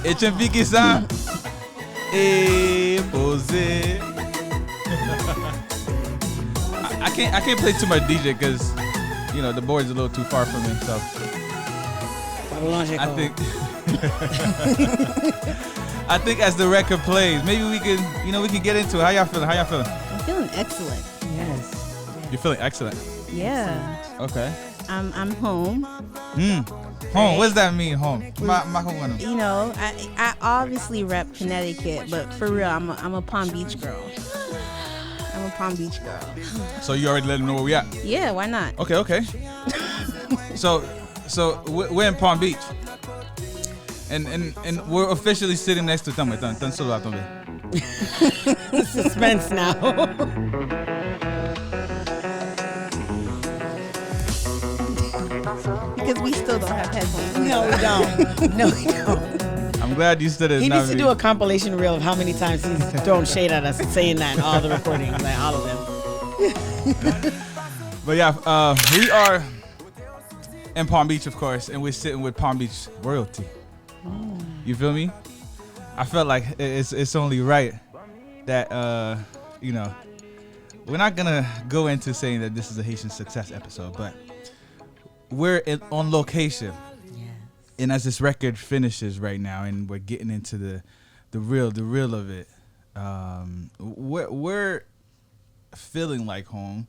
HMP qui ça? Et posé. I can't play too much DJ because you know the board's a little too far from me. So I think I think as the record plays, maybe we can get into it. How y'all feeling? I'm feeling excellent. Yes. You're feeling excellent. Yeah. Okay. I'm home. Home. What does that mean? Home. You know, I obviously rep Connecticut, but for real, I'm a Palm Beach girl. So you already let them know where we at? Yeah, why not? Okay. So we're in Palm Beach, and we're officially sitting next to them. Suspense now. Because we still don't have headphones. No, we don't. I'm glad you stood it. He needs to do a compilation reel of how many times he's thrown shade at us saying that in all the recordings, like all of them. But yeah, we are in Palm Beach, of course, and we're sitting with Palm Beach royalty. You feel me? I felt like it's only right that we're not gonna go into saying that this is a Haitian success episode, but we're on location. And as this record finishes right now, and we're getting into the real of it, we're feeling like home.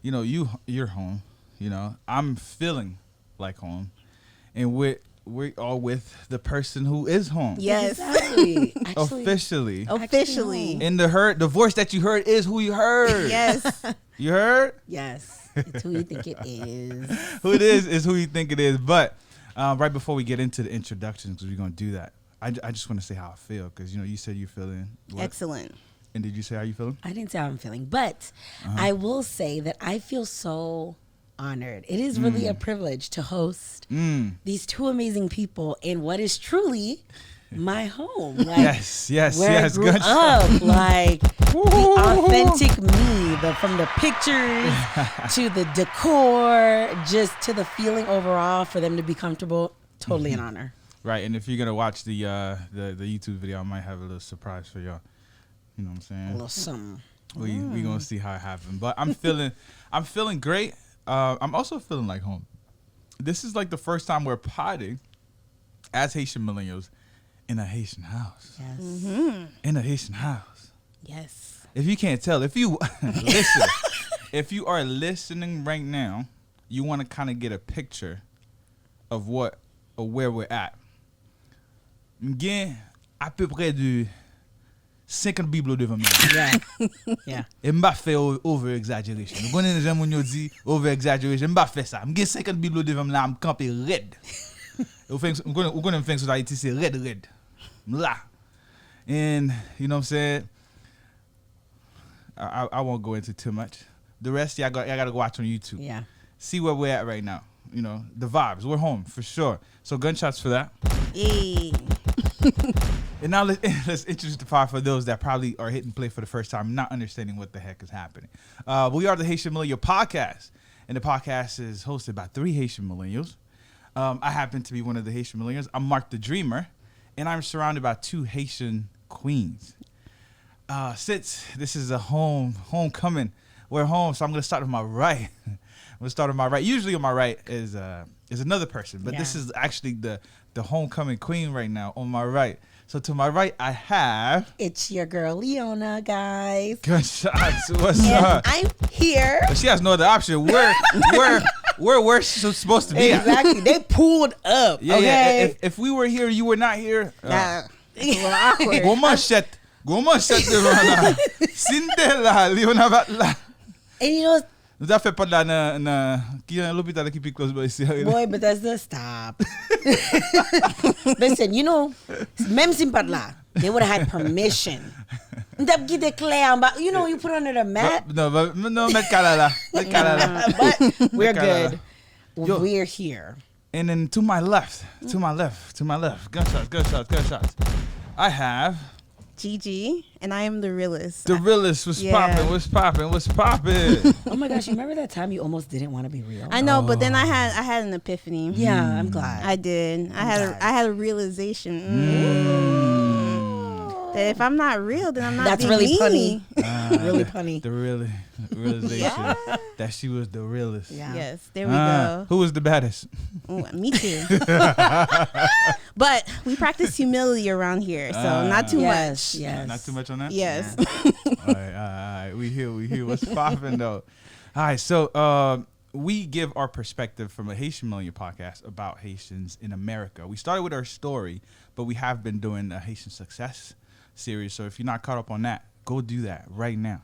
You know, you're home. You know, I'm feeling like home, and we're all with the person who is home. Yes, exactly. Officially. And the voice that you heard is who you heard. Yes. You heard? Yes. It's who you think it is. Who it is who you think it is. But right before we get into the introductions, because we're going to do that, I just want to say how I feel, because, you said you're feeling what? Excellent. And did you say how you feeling? I didn't say how I'm feeling, but I will say that I feel so honored. It is really a privilege to host these two amazing people in what is truly my home. Like, yes. Where I grew up, like the authentic me, from the pictures to the decor, just to the feeling overall, for them to be comfortable. Totally an honor. Right, and if you're gonna watch the YouTube video, I might have a little surprise for y'all. You know what I'm saying? A little something. We gonna see how it happened, but I'm feeling great. I'm also feeling like home. This is like the first time we're potting as Haitian millennials in a Haitian house. Yes. Mm-hmm. In a Haitian house. Yes. If you can't tell, if you listen, if you are listening right now, you want to kind of get a picture of where we're at. M'gen à peu près de 50 biblo devant moi. Yeah. Et m'ba fait over exaggeration. Nous connaissons les gens qui dit over exaggeration, m'ba fait ça. M'gen 50 biblo devant moi, m'camper red. Ou connaissons things sur Haïti c'est red. M'la. And you know what I'm saying? I won't go into too much. The rest, y'all gotta go watch on YouTube. Yeah. See where we're at right now. You know, the vibes. We're home for sure. So gunshots for that. Hey. And now let's introduce the pod for those that probably are hitting play for the first time, not understanding what the heck is happening. We are the Haitian Millennial Podcast, and the podcast is hosted by 3 Haitian millennials. I happen to be one of the Haitian millennials. I'm Mark the Dreamer, and I'm surrounded by 2 Haitian queens. Since this is a homecoming, we're home, so I'm gonna start with my right. Usually on my right is another person, but this is actually the homecoming queen right now on my right. So to my right, I have... It's your girl, Leona, guys. Gunshots. What's up? I'm here. But she has no other option. We're supposed to be at. Exactly. They pulled up. Yeah, okay? yeah. If we were here, you were not here. It's a little awkward. Go manchette devant là. Sinde là, Leona va là. And you know... Nous a fait pas de là qui est l'hôpital qui pique close by ici. Boy, but that's the stop. Listen, you know, même si pas de là, they would have had permission. But you put under the mat. No, met kalala. But we're good. Yo. We're here. And then to my left. Gunshots. I have Gigi, and I am the realist. The realist was Yeah. popping. What's popping? What's popping? Oh my gosh, you remember that time you almost didn't want to be real? I know, but then I had an epiphany. Yeah, I'm glad. I did. I glad. had a realization. That if I'm not real, then I'm not. That's being really me. funny. Really funny. The realization that she was the realist. Yeah. Yes, there we go. Who was the baddest? Ooh, me too. But we practice humility around here, so not too Yes, much. yes. Not too much on that? Yes. All right. We hear what's popping though. All right, so we give our perspective from a Haitian Million podcast about Haitians in America. We started with our story, but we have been doing a Haitian success series. So if you're not caught up on that, go do that right now.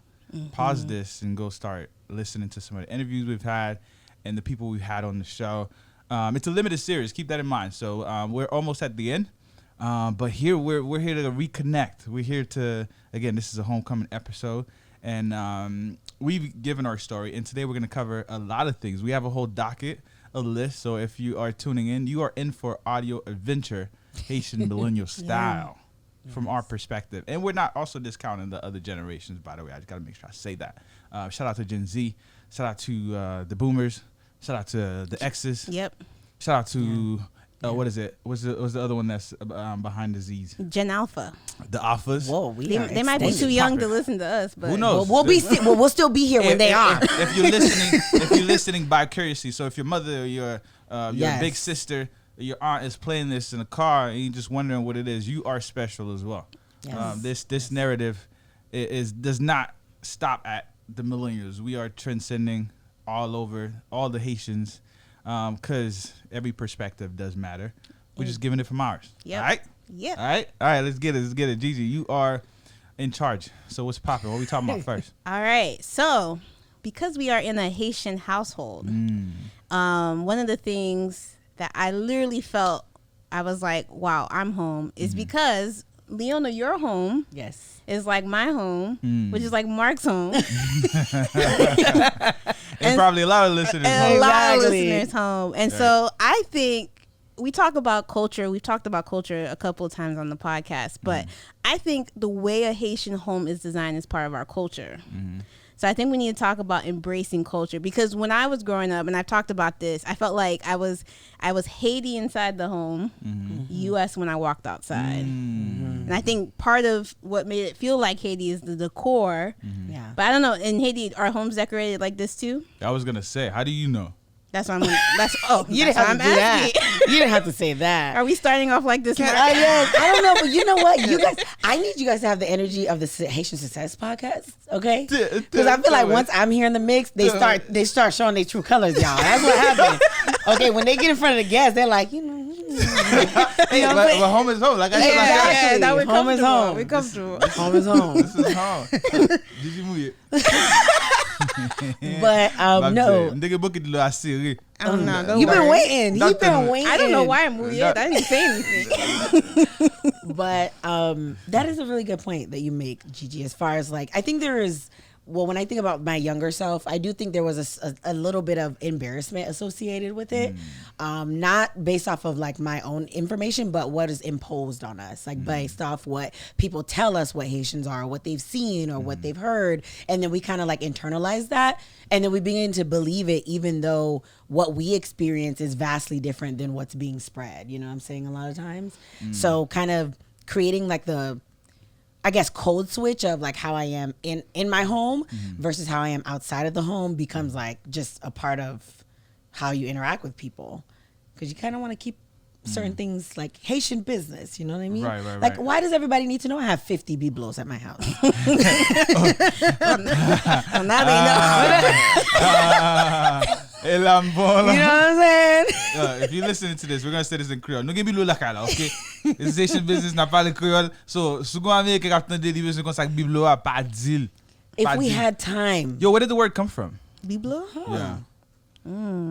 Pause this and go start listening to some of the interviews we've had and the people we've had on the show. It's a limited series. Keep that in mind. So we're almost at the end. But here we're here to reconnect. We're here to, again, this is a homecoming episode, and we've given our story, and today we're going to cover a lot of things. We have a whole docket, a list, so if you are tuning in, you are in for audio adventure, Haitian millennial style, from our perspective. And we're not also discounting the other generations, by the way. I just got to make sure I say that. Shout out to Gen Z, shout out to the boomers, shout out to the X's, Yep. shout out to... what is it? What's the other one that's behind the Z's? Gen Alpha. The Alphas. Whoa, They might be too young to listen to us, but Who knows? We'll still be here when they are. If you're listening vicariously, so if your mother or your big sister, or your aunt is playing this in a car and you're just wondering what it is, you are special as well. Yes. This narrative does not stop at the millennials. We are transcending all over all the Haitians. Because every perspective does matter. We're just giving it from ours. Yep. All right? Yep. All right, let's get it. Gigi, you are in charge. So what's popping? What are we talking about first? All right. So, because we are in a Haitian household, one of the things that I literally felt, I was like, wow, I'm home, is because, Leona, your home is like my home, which is like Mark's home. and probably a lot of listeners. And home. a lot of Exactly. listeners home. And so I think we talk about culture. We've talked about culture a couple of times on the podcast, but I think the way a Haitian home is designed is part of our culture. So I think we need to talk about embracing culture, because when I was growing up, and I've talked about this, I felt like I was Haiti inside the home, U.S. when I walked outside. And I think part of what made it feel like Haiti is the decor. Yeah. But I don't know, in Haiti, are homes decorated like this too? I was gonna say, how do you know? That's what I'm. You didn't have to I'm do that. asking. You didn't have to say that. Are we starting off like this? Mark? Yes, I don't know, but you know what? You guys, I need you guys to have the energy of the Haitian Success podcast, okay? Because I feel like once I'm here in the mix, they start showing their true colors, y'all. That's what happened. Okay, when they get in front of the guests, they're like, Hey, but home is home. Like I said, Exactly. That we're Home is comfortable. home. We're comfortable. home is home. this is home. Did you move it? But no, Nigga book it I see. I don't know. Don't you've been worry. waiting. You've been waiting. I don't know why I'm moving it. I didn't say anything. But that is a really good point that you make, Gigi, as far as like, I think there is, well, when I think about my younger self, I do think there was a little bit of embarrassment associated with it. Not based off of like my own information, but what is imposed on us, like based off what people tell us what Haitians are, what they've seen or what they've heard. And then we kind of like internalize that. And then we begin to believe it, even though what we experience is vastly different than what's being spread. You know what I'm saying? A lot of times. So kind of creating like the, I guess, code switch of like how I am in my home versus how I am outside of the home becomes like just a part of how you interact with people. Because you kind of want to keep certain things like Haitian business, you know what I mean? Right, like, right. why does everybody need to know I have 50 biblos at my house? Now they El Ambon. You know what I'm saying? If you're listening to this, we're gonna say this in Creole. No give me la kala, okay? It's Haitian business, n'a pas le Creole. So, second American captain de division comme ça biblo a pas deal. If we had time. Yo, where did the word come from? Biblo? Yeah.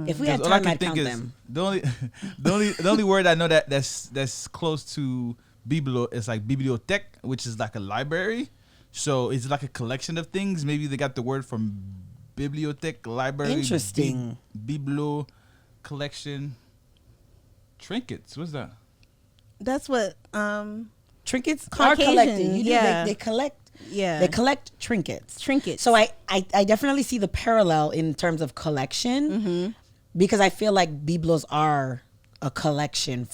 If we had All I time, can I'd think count is them. the only word I know that's close to biblo is like bibliothèque, which is like a library. So it's like a collection of things. Maybe they got the word from bibliothèque, library. Interesting. Biblo, collection, trinkets. What's that? That's what trinkets are Caucasian, collected. You do, yeah. they collect. Yeah. They collect trinkets. Trinkets. So I definitely see the parallel in terms of collection because I feel like biblos are a collection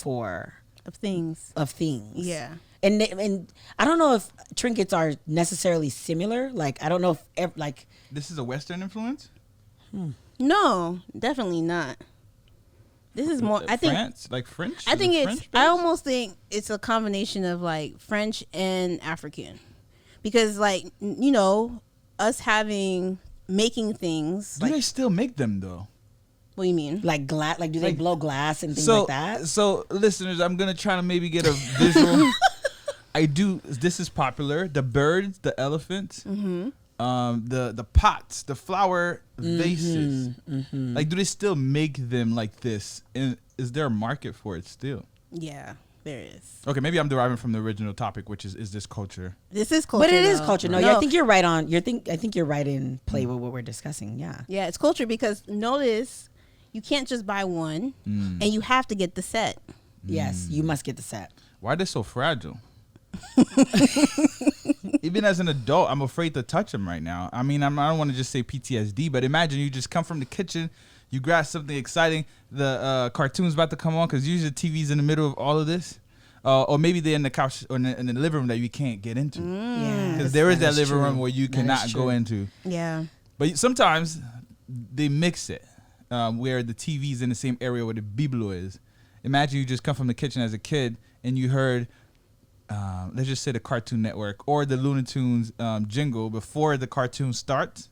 of things. Yeah. And I don't know if trinkets are necessarily similar. Like I don't know if This is a Western influence. No, definitely not. This is more. I think France, like French. I think Is it it's. French I based? almost think it's a combination of like French and African, because like us making things. Do Like, they still make them though? what do you mean? like glass, like do they Like- blow glass and things So, like that? so listeners, I'm gonna try to maybe get a visual. I do. This is popular. The birds, the elephants, the pots, the flower vases. Like, do they still make them like this? And is there a market for it still? Yeah, there is. Okay, maybe I'm deriving from the original topic, which is this culture? This is culture. But it is though. culture. No, I think you're right on. I think you're right in play with what we're discussing. Yeah. Yeah, it's culture because notice you can't just buy one, and you have to get the set. Yes, you must get the set. Why are they so fragile? Even as an adult, I'm afraid to touch them right now. I mean, I don't want to just say PTSD, but imagine you just come from the kitchen, you grab something exciting, the cartoon's about to come on because usually the TV's in the middle of all of this. Or maybe they're in the couch or in the living room that you can't get into. Yeah. Because there is that is living true. room where you That cannot is go true. into. Yeah. But sometimes they mix it where the TV's in the same area where the biblo is. Imagine you just come from the kitchen as a kid and you heard, let's just say the Cartoon Network or the Looney Tunes jingle before the cartoon starts.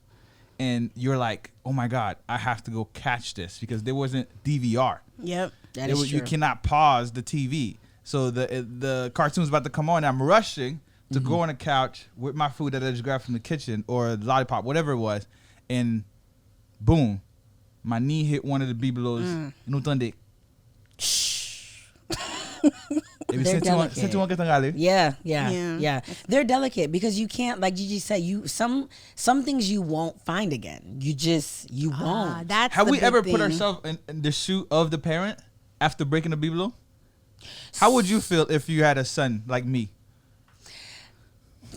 And you're like, oh my God, I have to go catch this because there wasn't DVR. Yep. That is true. You cannot pause the TV. So the cartoon's about to come on. I'm rushing to go on the couch with my food that I just grabbed from the kitchen or the lollipop, whatever it was. And boom, my knee hit one of the biblos. No tunde. They're delicate. Yeah. Yeah. They're delicate because you can't, like Gigi said, some things you won't find again. You won't. That's Have the we big ever thing. put ourselves in the shoe of the parent after breaking the biblo? How would you feel if you had a son like me?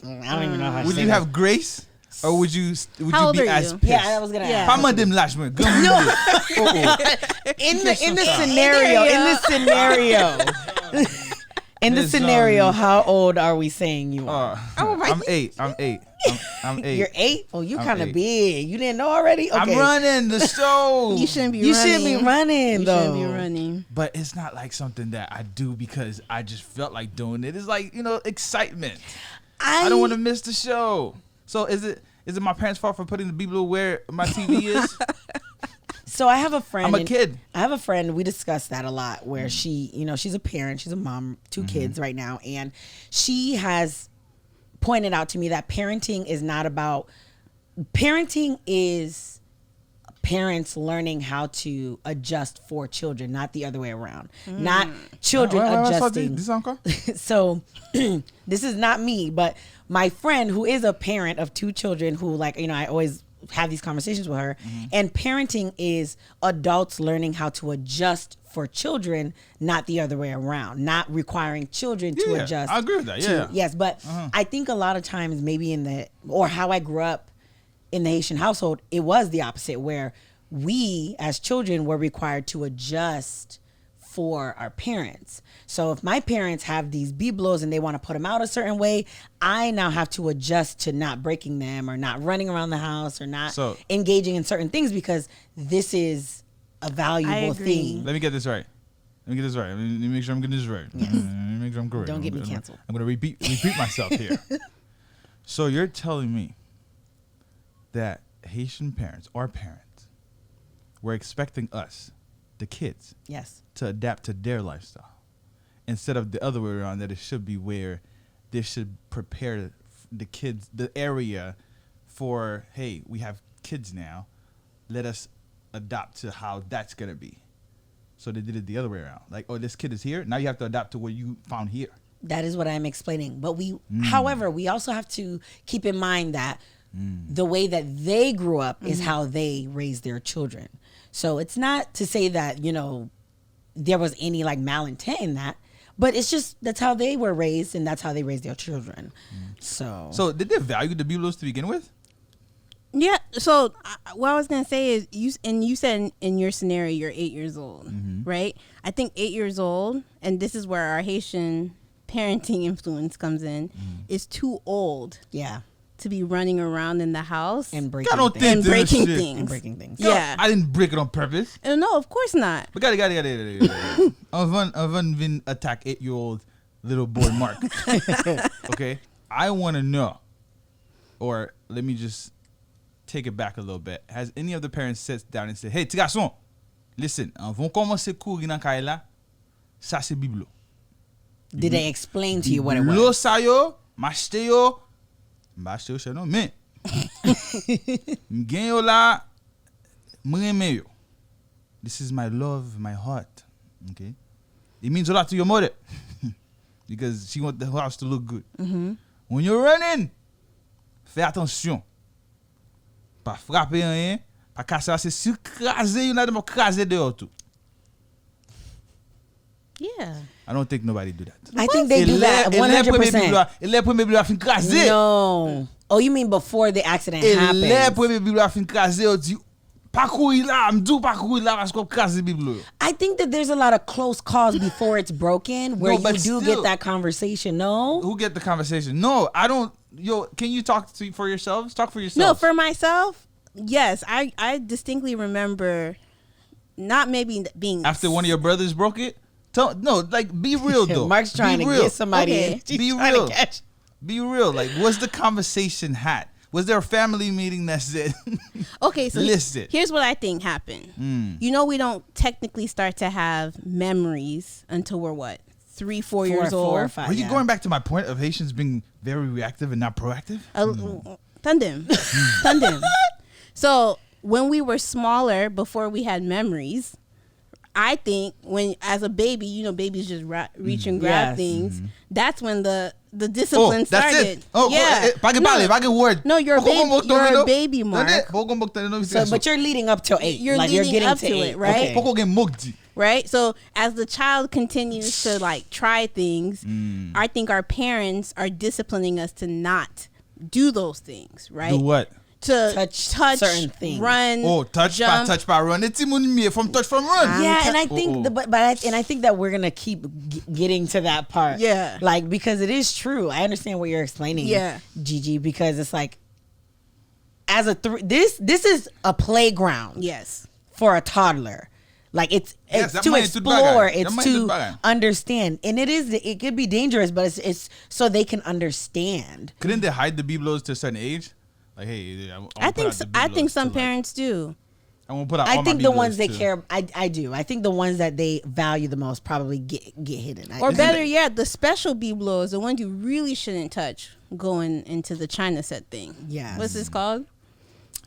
I don't even know how to Would say you that. have grace, or would you How old be are as you? pissed? Yeah, I was gonna Yeah. ask. How much them lash man? In the This, scenario, how old are we saying you are? I'm 8. I'm 8. You're 8? Oh, you I'm kind of 8. big. You didn't know already? Okay. I'm running the show. You shouldn't be You running. should be running, You though. shouldn't be running. But it's not like something that I do because I just felt like doing it. It's like, excitement. I don't want to miss the show. So is it my parents' fault for putting the biblo where my TV is? So I have a friend. I'm a kid. I have a friend. We discuss that a lot. Where she, she's a parent. She's a mom, 2 kids right now, and she has pointed out to me that parenting is not about. Parenting is parents learning how to adjust for children, not the other way around. Not children adjusting. This uncle? So this is not me, but my friend who is a parent of 2 children who I always have these conversations with her, and parenting is adults learning how to adjust for children, not the other way around, not requiring children to adjust. I agree with that. Yeah. Yes, but I think a lot of times maybe or how I grew up in the Haitian household, it was the opposite where we as children were required to adjust for our parents. So if my parents have these biblos and they want to put them out a certain way, I now have to adjust to not breaking them or not running around the house or not engaging in certain things because this is a valuable thing. Let me get this right. Let me make sure I'm getting this right. Let me make sure I'm correct. Don't get me canceled. I'm going to repeat myself here. So you're telling me that Haitian parents, our parents, were expecting us, the kids, Yes. to adapt to their lifestyle instead of the other way around, that it should be where they should prepare the kids, the area for, hey, we have kids now, let us adapt to how that's going to be. So they did it the other way around. Like, oh, this kid is here, now you have to adapt to what you found here. That is what I'm explaining. But however, we also have to keep in mind that the way that they grew up is how they raise their children. So it's not to say that, there was any malintent in that, But it's just that's how they were raised, and that's how they raise their children. So did they value the biblos to begin with? Yeah. So what I was gonna say is you said in your scenario you're 8 years old, right? I think 8 years old, and this is where our Haitian parenting influence comes in, is too old. Yeah. To be running around in the house And breaking I don't things. think and that breaking shit. things. And breaking things. Yeah. I didn't break it on purpose. No, of course not. But got it. I've been attack 8-year-old little boy Mark. Okay, I want to know, or let me just take it back a little bit. Has any of the parents sat down and said, "Hey, petit garçon, listen, vont commencer courir dans caille là. Ça c'est biblo. Did they explain to you what it Biblo was? sa yo, m'achete yo chez nous, mais m'gen yo là, m'reme yo. This is my love, my heart. Okay, it means a lot to your mother because she wants the house to look good. When you're running, fais attention. Pas frapper rien, pas casser la, c'est surcraser, yon a de mo craser dehors tout. Yeah. I don't think nobody do that. I think they do that 100%. Les premiers biblos a fin craser. No. Oh, you mean before the accident Les happened? premiers biblos a fin craser, on dit pas courir là, m'dou pas courir là parce qu'on craser biblo. I think that there's a lot of close calls before it's broken where No, you but do still. get that conversation. No? Who get the conversation? No, I don't. Yo, can you talk for yourselves? Talk for No, yourselves. for myself, yes. I distinctly remember not maybe being After one of your brothers broke it? No, like be real though. Mark's trying Be to real. get somebody Okay. in. She's Be trying real. to catch. Be real. Like, what's the conversation had? Was there a family meeting that said, Okay, so listen. here's what I think happened. You know, we don't technically start to have memories until we're what? 3-4 years old. 4 or 5. Are you yeah. going back to my point of Haitians being very reactive and not proactive? Tandem. So when we were smaller, before we had memories, I think when as a baby, you know, babies just reach and grab Yes. things. That's when the discipline that's started. it. Oh, yeah. Page word. No, you're a baby, Mark. So, but you're leading up to 8. You're like leading you're getting up to to 8. it, right? Okay. Right? So as the child continues to like try things, I think our parents are disciplining us to not do those things, right? Do what? To Touch certain things. Run. Oh, touch, jump. run. It's me from touch from run. Yeah, and I think, I think that we're gonna keep getting to that part. Yeah. like because it is true. I understand what you're explaining. Yeah. Gigi, because it's like as a this is a playground. Yes. For a toddler. Like it's that to might explore, that it's might to understand, and it could be dangerous, but it's so they can understand. Couldn't they hide the biblos to a certain age? Like, hey, I think some parents do. I won't put out. I all my think the biblos ones they too. care, I do. I think the ones that they value the most probably get hidden. Or better yet, the special biblos, the ones you really shouldn't touch, going into the China set thing. Yes. What's this called?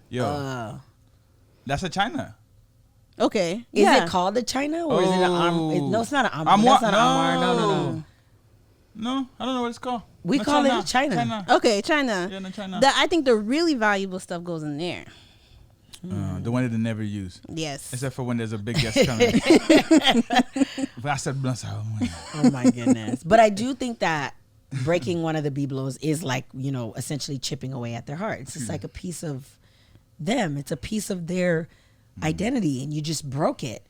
Yo, that's a China. Okay. Is yeah. it called a China or is it an arm? No, it's not an arm. Armoire? That's not an armor. No. No, I don't know what it's called. We No, call it China. Okay, China. Yeah, no, China. I think the really valuable stuff goes in there. The one that they never use. Yes. Except for when there's a big guest coming. But I said, Oh my goodness. But I do think that breaking one of the biblos is like, you know, essentially chipping away at their heart. It's just like a piece of them. It's a piece of their identity, and you just broke it,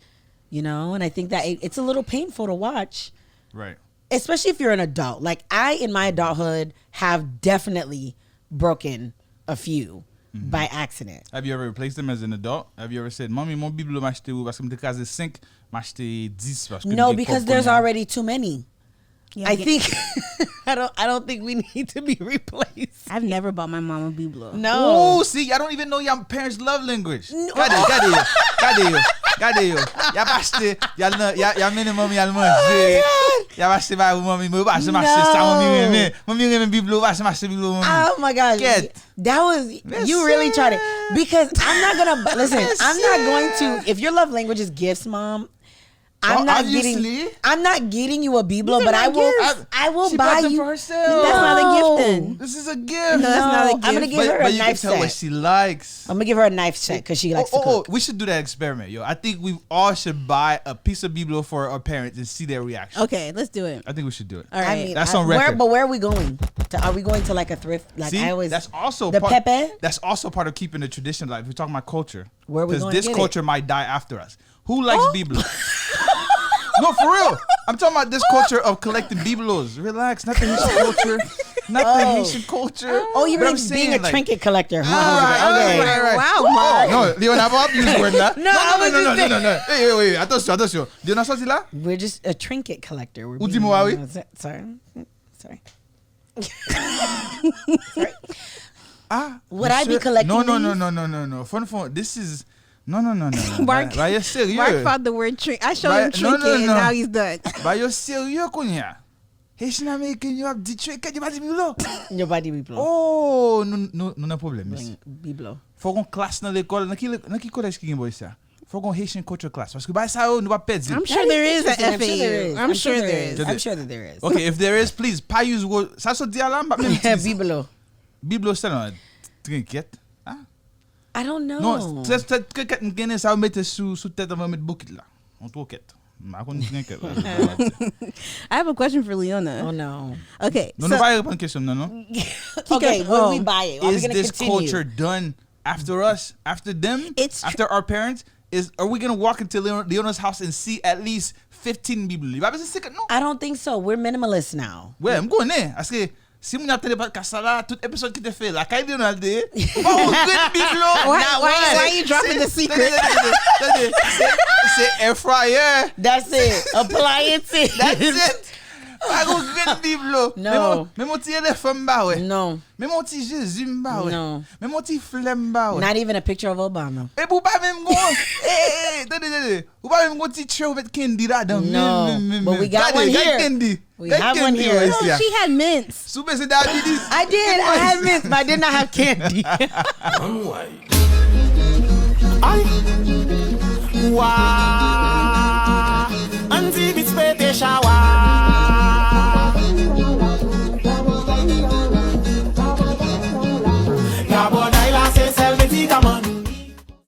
you know? And I think that it's a little painful to watch. Right. Especially if you're an adult. Like I, in my adulthood, have definitely broken a few by accident. Have you ever replaced them as an adult? Have you ever said, "Mommy, mon biblo m'a acheté ou parce que m'te casé 5, m'a acheté 10 parce que No, m'te because comprends." there's already too many. Yeah, I think I don't think we need to be replaced. I've never bought my mom a biblo. No. Oh, see, I don't even know your parents' love language. No. Cadê? Ya pas acheté, ya minimum ya manger. Ya pas acheté ba mami, mo pas acheté ça mami reme. Mami reme biblo, pas acheté biblo mami. Oh my gosh. Get. That was you really tried it. Because I'm not gonna listen, I'm not going to if your love language is gifts, Mom, I'm not obviously. getting you a biblo, but are not I will She buy bought them you. for herself. That's not a gift then. This is a gift. No, that's not a gift. I'm gonna give her a but you knife can tell what set. she likes. I'm gonna give her a knife set because she likes to cook. We should do that experiment, yo. I think we all should buy a piece of biblo for our parents and see their reaction. Okay, let's do it. I think we should do it. All right. That's on record. Where are we going? Are we going to like a thrift? Like See, I always. that's also the part, Pepe? That's also part of keeping the tradition alive. We're talking about culture. Where are we going to this get culture might die after us. Who likes biblo? No, for real. I'm talking about this culture of collecting biblos. Relax, not the Haitian culture, not the Haitian culture. Oh, you But mean I'm being saying, a like, trinket collector? Right. Wow, Oh, Mark. no, Leon, I've used the word now. No. Hey, wait. Attention. Dieu n'a sorti là? We're just a trinket collector. We're Ou dis-moi oui. Sorry. Ah, Would I be collecting No. Fun. This is no. Mark- Vai é sérieux. Mark found the word trick. I showed him Right, no, trinket, and no. now he's done. Vai é sérieux konya. Haitian American, you have the trick, you have the biblo. Your body biblo. Oh, não é problema. Biblo. Faut qu'on classe na l'école, na que collège que tem boy ça? Faut qu'on Haitian culture class. Parce que vai ça não vai pedir. I'm sure there is interesting. an FAU. I'm sure there is. I'm sure that there is. Okay, if there is, please, pas use word. Ça se dit à l'âme, Yeah, biblo. Biblo c'est non trinket. I don't know. Non, c'est trinket n'gene ça mettre sous tête on va mettre bouquet là. On troquette. Ma kon trinket. I have a question for Leona. Oh no. Okay. Non, so, pas répondre question non. Okay, when we buy it, are we Is gonna this continue? culture done after us, after them, It's after our parents? Are we gonna walk into Leona's house and see at least 15 Bibles? No. I don't think so. We're minimalists now. Ouais, I'm going there. Parce que si vous n'avez pas de ça, tout épisode qui te fait, la caille de Leona, why are you dropping the secret? C'est air fryer. That's it. Appliances. That's it. Pas un grand biblo. No. Même mon petit éléphant ba ouais. No. Même mon petit Jésus ba ouais. No. Même mon petit flemme ba ouais. Not even a picture of Obama. Et pour pas même go. Attendez. Ou pas même go petit show avec candy là-dedans. No. But we got one here. Candy. We have one here. Oh, she had mints. Super c'est diabetes. I did. I had mints, but I did not have candy. Wah, anti bits pete shawa.